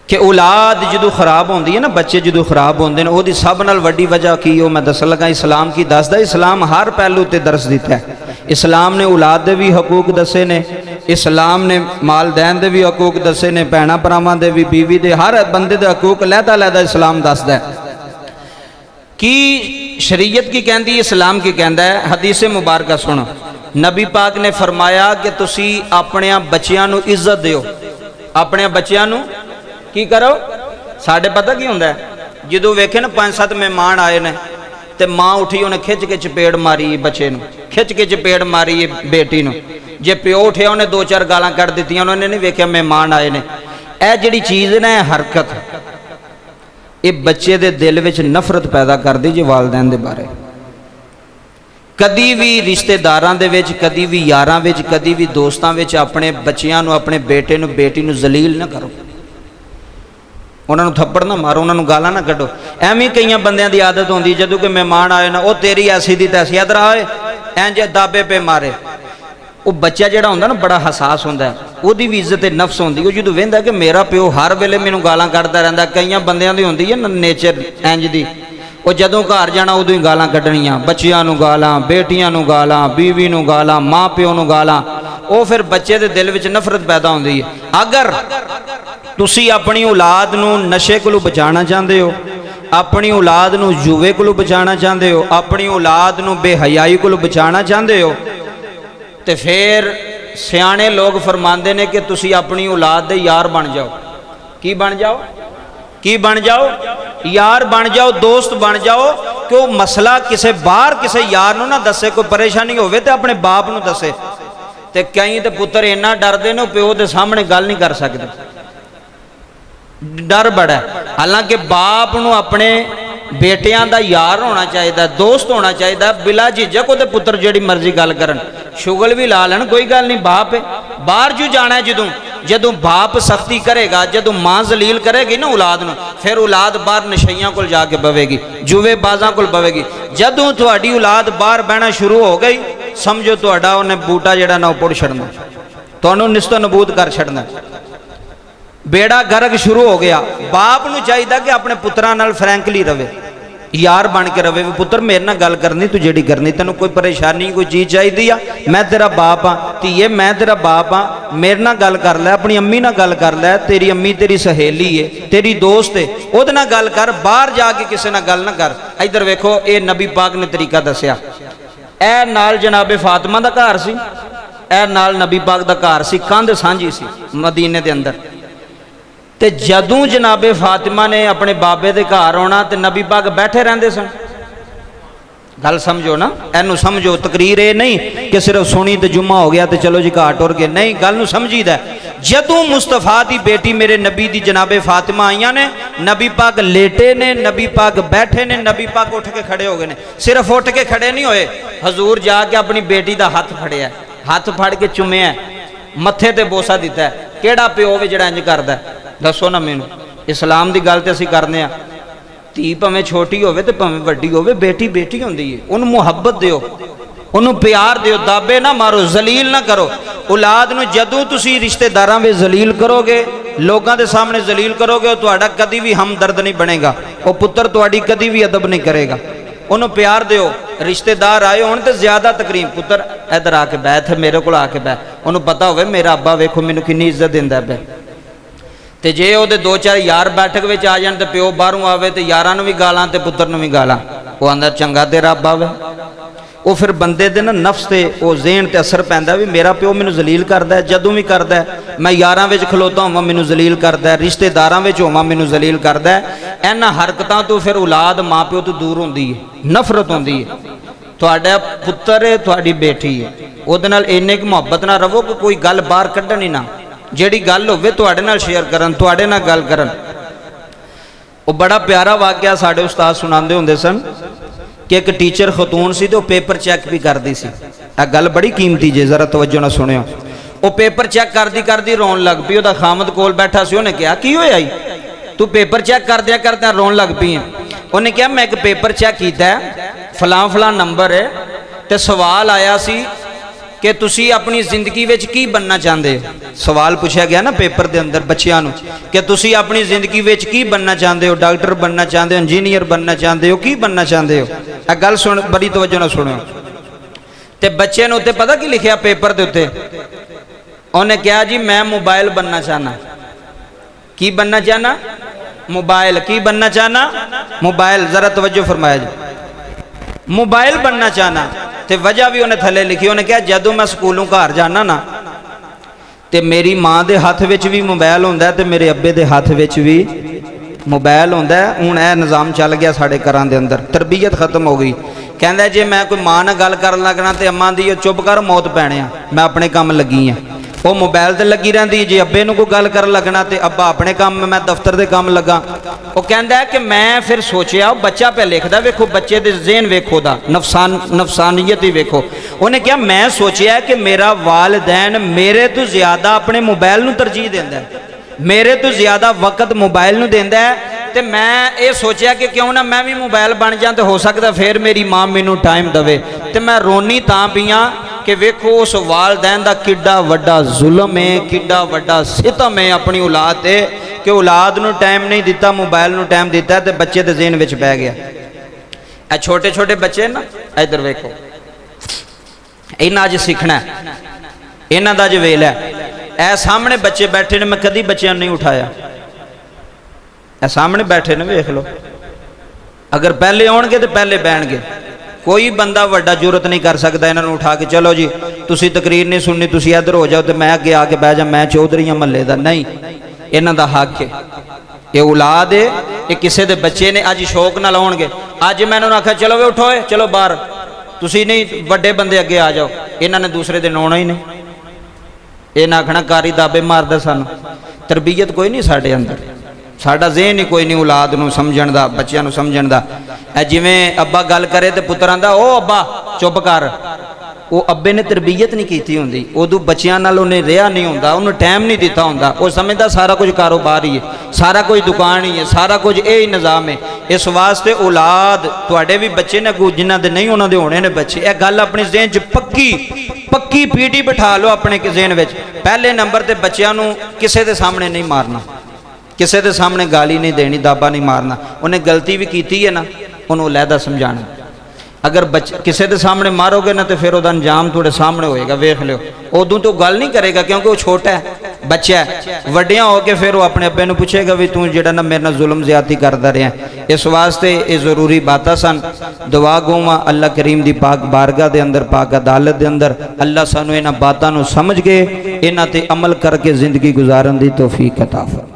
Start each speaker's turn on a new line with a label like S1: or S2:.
S1: कि औलाद जो खराब होती है ना, बच्चे जो खराब होते हैं, वो सब नाल वड्डी वजह की वो मैं दसन लगा इस्लाम की दसदा। इस्लाम हर पहलू ते दर्स दिता है। इस्लाम ने औलाद के भी हकूक दसे ने, इस्लाम ने माल दैन के भी हकूक दसे ने, भैणा भरावां दे भी, बीवी दे, हर बंदे दे हकूक लैदा लैदा इस्लाम दसदा है। कि शरीयत की कहती, इस्लाम की कहता है। हदीस मुबारक सुनो, नबी पाक ने फरमाया कि तुसी अपने बच्चियां नूं इज्जत दिओ। अपने बच्चियां नूं की करो। साढ़े पता की होंदा है, जो वेखे ना 5-7 मेहमान आए ने ते माँ उठी उन्हें खिच के चपेड़ मारी बच्चे नूं, खिच के चपेड़ मारी बेटी नूं। जे प्यो उठे उन्हें 2-4 गालां कढ़ दित्तियां, उन्होंने नहीं वेख्या मेहमान आए ने। यह जिहड़ी चीज़ ना, हरकत, ये बच्चे दे दिल विच नफरत पैदा कर दी जे वालदैन दे बारे। कदी भी रिश्तेदारां दे विच, कदी भी यारां विच, कदी भी दोस्तां विच अपने बच्चियां नूं, अपने बेटे नूं, बेटी नूं जलील ना करो। उन्होंने थप्पड़ ना मारो, उन्होंने गालां ना कढ़ो। एवं कई बंदियां दी आदत होंदी, जदों कोई मेहमान आए ना, वो तेरी ऐसी दी तैसी, इधर आए इंज दाबे पे मारे। वो बच्चा जिहड़ा हुंदा ना बड़ा हसास हुंदा है, उहदी भी इज्जत नफ्स होंदी। वो जो वेंदा कि मेरा प्यो हर वेले मैनूं गालां कढ़दा रहिंदा। कई बंदियां दी होंदी है ना नेचर इंज दी, वो जदों घर जाना उदों ही गालां कढ़नियां, बच्चियां नूं गालां, बेटियां नूं गालां, बीवी नूं गालां, माँ प्यो नूं गालां। वो फिर बच्चे दे दिल विच नफरत पैदा होंदी है। अगर तुसी अपनी औलाद नूं नशे कोलों बचाना चाहते हो, अपनी औलाद नूं जुए कोलों बचाना चाहते हो, अपनी औलाद नूं बेहयाई कोलों बचाना चाहते हो, तो फिर सियाणे लोग फरमाते हैं कि तुसी अपनी औलाद दे यार बन जाओ। की बन जाओ? की बन जाओ? यार बन जाओ, दोस्त बन जाओ। कि वो मसला किसी बाहर किसी यार नूं ना दसे, कोई परेशानी होवे तो अपने बाप नूं दसे। तो कई तो पुत्र इन्ना डरते हैं, प्यो के सामने गल नहीं कर सकते, डर बड़ा है। हालांकि बाप नूं अपने बेटियां दा यार होना चाहिए, दोस्त होना चाहिए, बिला झिझक वो पुत्र जिहड़ी मर्जी गल करन, शुगल भी ला लैन, कोई गल नहीं। बाप है, बाहर जू जाना है जदों जदों बाप सख्ती करेगा, जदों माँ जलील करेगी ना औलाद नूं, फिर औलाद बाहर नशइयां कोल जाके बवेगी, जुएबाजां कोल बवेगी। जदों तुहाडी औलाद बाहर बहना शुरू हो गई, समझो तुहाडा उन्हें बूटा जिहड़ा ना पुड़ छड़ना, तुहानूं निस्तो नबूद कर छड़ना, बेड़ा गर्क शुरू हो गया। बाप नूं चाहिए कि अपने पुत्रां नाल फ्रैंकली रवे, यार बन के रवे। पुत्र मेरे नाल गल करनी, तू जिहड़ी करनी, तैनूं कोई परेशानी कोई चीज़ चाहिए आ, मैं तेरा बाप हाँ, धीए मैं तेरा बाप हाँ, मेरे नाल गल कर लै, अपनी अम्मी नाल गल कर लै, तेरी अम्मी तेरी सहेली है, तेरी दोस्त है, उहदे नाल गल कर, बाहर जाके किसी नाल गल ना कर। इधर वेखो, ये नबी पाक ने तरीका दसिया। ए नाल जनाबे फातिमा दा घर सी, ए नाल नबी पाक दा घर सी, कंध सांझी सी मदीने दे अंदर। ते जदों जनाबे फातिमा ने अपने बाबे के घर आना, तो नबी पाक बैठे रहंदे सन। गल समझो ना, एनू समझो। तकरीर ये नहीं कि सिर्फ सुनी तो जुम्मा हो गया तो चलो जी घर टुर गए, नहीं, गल नू समझीदा। जदों मुस्तफा दी बेटी मेरे नबी दी जनाबे फातिमा आईयां ने, नबी पाक लेटे ने, नबी पाक बैठे ने, नबी पाक उठ के खड़े हो गए ने। सिर्फ उठ के खड़े नहीं होए, हजूर जाके अपनी बेटी का हाथ फड़िया, हाथ फड़ के चुमिया, मत्थे ते बोसा दिता है। केड़ा प्यो वे जिहड़ा इंज करदा? दसो ना मैनू। इस्लाम की गल तो असीं करने आ, धी भावें छोटी होवे ते भावें वड्डी होवे, बेटी बेटी हुंदी है, उन्हूं मुहब्बत दिओ, उन्हूं प्यार दिओ, दाबे ना मारो, जलील ना करो। औलाद नूं जदों तुसीं रिश्तेदारां विच जलील करोगे, लोगों के सामने जलील करोगे, वो तुहाडा कदी भी हमदर्द नहीं बनेगा, वो पुत्र तुहाडी कदी भी अदब नहीं करेगा। उन्होंने प्यार दिओ। रिश्तेदार आए होण ते ज्यादा तकरीम, पुत्र इधर आके बैठ, मेरे को आके बैठ, उन्होंने पता होवे मेरा अब्बा वेखो मैनूं किन्नी इज्जत दिंदा है। तो जे वो 2-4 यार बैठक में आ जाए, तो प्यो बाहरों आवे तो यारां नूं भी गालां ते पुत्र नूं भी गालां, वो आंदा चंगा तेरा अब्बा वे। वो फिर बंदे दे ना नफ्स ते वो ज़हन ते असर पैंदा भी मेरा प्यो मैनूं जलील करदा है, जदों भी करदा है, मैं यारां विच खलोता होवां मैनूं जलील करदा है, रिश्तेदारां विच होवां मैनूं जलील करदा है। इन्हां हरकतां तो फिर औलाद माँ प्यो तो दूर होंदी है, नफरत होंदी है। तुहाडा पुत्र है, तुहाडी बेटी है, उहदे नाल इन्ने क मुहब्बत नाल रवो कि कोई गल बाहर कड्ढण ही ना, जिहड़ी गल होवे तुहाडे नाल शेयर करन, तुहाडे नाल गल करन। वो बड़ा प्यारा वाकया साडे उस्ताद सुणांदे हुंदे सन कि एक टीचर खतून सी तो पेपर चैक भी करती सी। आ गल बड़ी कीमती जे, जरा तवज्जो नाल सुणियो। वो पेपर चैक करदी करदी रोन लग पई, उहदा खामद कोल बैठा सी, उहने कहा की होया ई तू पेपर चैक करदिया करदिया रोन लग पई है। उहने कहा मैं एक पेपर चैक कीता है, फलां फलां नंबर है, ते सवाल आया सी कि तुसी अपनी जिंदगी विच की बनना चाहते हो। सवाल पूछा गया ना पेपर के अंदर बच्चों को कि तुसी अपनी जिंदगी विच की बनना चाहते हो, डॉक्टर बनना चाहते हो, इंजीनियर बनना चाहते हो, की बनना चाहते हो। यह गल सुन, बड़ी तवज्जो नाल सुनियो। ते बच्चे ने उत्ते पता की लिखिया पेपर के उत्ते, उन्हें कहा जी मैं मोबाइल बनना चाहना। की बनना चाहना? मोबाइल। की बनना चाहना? मोबाइल। जरा तवज्जो फरमाया जी, मोबाइल बनना चाहना। तो वजह भी उन्हें थले लिखी, उन्हें कहा जदों मैं स्कूलों घर जाना ना तो मेरी माँ के हाथ विच भी मोबाइल होंदा ते मेरे अब्बे के हाथ विच भी मोबाइल होंदा। हुण यह निज़ाम चल गया साढ़े घरां दे अंदर, तरबीयत खत्म हो गई। कहंदा जे मैं कोई माँ नाल गल करन लगना तो अम्मा दी चुप कर मौत पैणे आ, मैं अपने काम लगी हाँ। वो मोबाइल ते लगी रहिंदी, जे अब्बे नूं कोई गल कर लगना तो अब्बा अपने काम, मैं दफ्तर के काम लगा। वो कहंदा है कि मैं फिर सोचिया, बच्चा पे लिखदा, वेखो बच्चे दे ज़हन वेखो दा नफसानियत ही वेखो। उन्हें क्या मैं सोचिया कि मेरा वालिदैन मेरे तो ज़्यादा अपने मोबाइल नूं तरजीह देंदा है, मेरे तो ज़्यादा वक्त मोबाइल नूं देंदा है। तो मैं ये सोचा कि क्यों ना मैं भी मोबाइल बन जा, तो हो सकता फिर मेरी माँ मैनू टाइम दवे। तो मैं रोनी तां पई आं कि वेखो उस वालदैन दा किड्डा वड्डा जुल्म है, किड्डा वड्डा सितम है अपनी औलाद ते, कि औलाद नूं टाइम नहीं दिता, मोबाइल नूं टाइम दिता, तो बच्चे दे ज़हन विच बह गया। ए छोटे छोटे बच्चे ना, इधर वेखो, इन्हां अज सीखना, इन्हां दा अज वेला है। ए सामने बच्चे बैठे ने, मैं कदी बच्चों नहीं उठाया, ए सामने बैठे ने, वेख लो। अगर पहले आउणगे तो पहले बहणगे, कोई बंदा वड्डा जुरत नहीं कर सकता इन्होंने उठा के चलो जी तुसी तकरीर नहीं सुननी, तुसी इधर हो जाओ तो मैं अगे आके बह जा, मैं चौधरी हाँ महल्ले का। नहीं, इन्हां दा हक है, ये औलाद है, ये किसी के बच्चे ने अज शौक नाल आउणगे। अज मैं इन्होंने आख्या चलो वे उठो, चलो बाहर, तुसी नहीं वड्डे बंदे अगे आ जाओ, इन्होंने दूसरे दिन आउणा ही नहीं। इन्हें आखना कारी दाबे मारदा सानू। तरबीयत कोई नहीं साडे अंदर, साडा ज़हन ही कोई नहीं औलाद नूं समझण दा, बच्चों नूं समझण दा। जिवें अब्बा गल करे तो पुत्र आंदा ओ अब्बा चुप कर, वो अब्बे ने तरबीयत नहीं की होंदी, उदों बच्चों नाल उन्हें रहा नहीं होंदा, उन्हें टाइम नहीं दिता होंदा। वो समझदा सारा कुछ कारोबार ही है, सारा कुछ दुकान ही है, सारा कुछ यही निज़ाम है। इस वास्ते औलाद तुहाडे भी बच्चे ने, जिन्हां दे नहीं उन्हां दे होने ने बच्चे, यह गल अपने ज़हन च पक्की पक्की पीढ़ी बिठा लो अपने ज़हन विच। पहले नंबर ते बच्चों नूं किसी दे सामने नहीं मारना, किसी के सामने गाली नहीं देनी, दाबा नहीं मारना। उन्हें गलती भी की है ना, उन्होंने लहदा समझाना। अगर बच्चे किसी के सामने मारोगे ना तो फिर वह अंजाम थोड़े सामने होएगा, वेख लो। उदों तो गल नहीं करेगा क्योंकि वो छोटा है, बच्चा है। वड्डिया होके फिर वो अपने अब्बे नूं पूछेगा भी तू जिहड़ा ना मेरे नाल जुल्म ज्यादती करदा रहा। इस वास्ते ये जरूरी बातां सन। दुआ गौवां अल्लाह करीम दी पाक बारगाह दे अंदर, पाक अदालत दे अंदर अल्लाह सानू इन्हां बातां नूं समझ के इन्हां ते अमल करके जिंदगी गुजारन दी तौफीक अता फरमाए।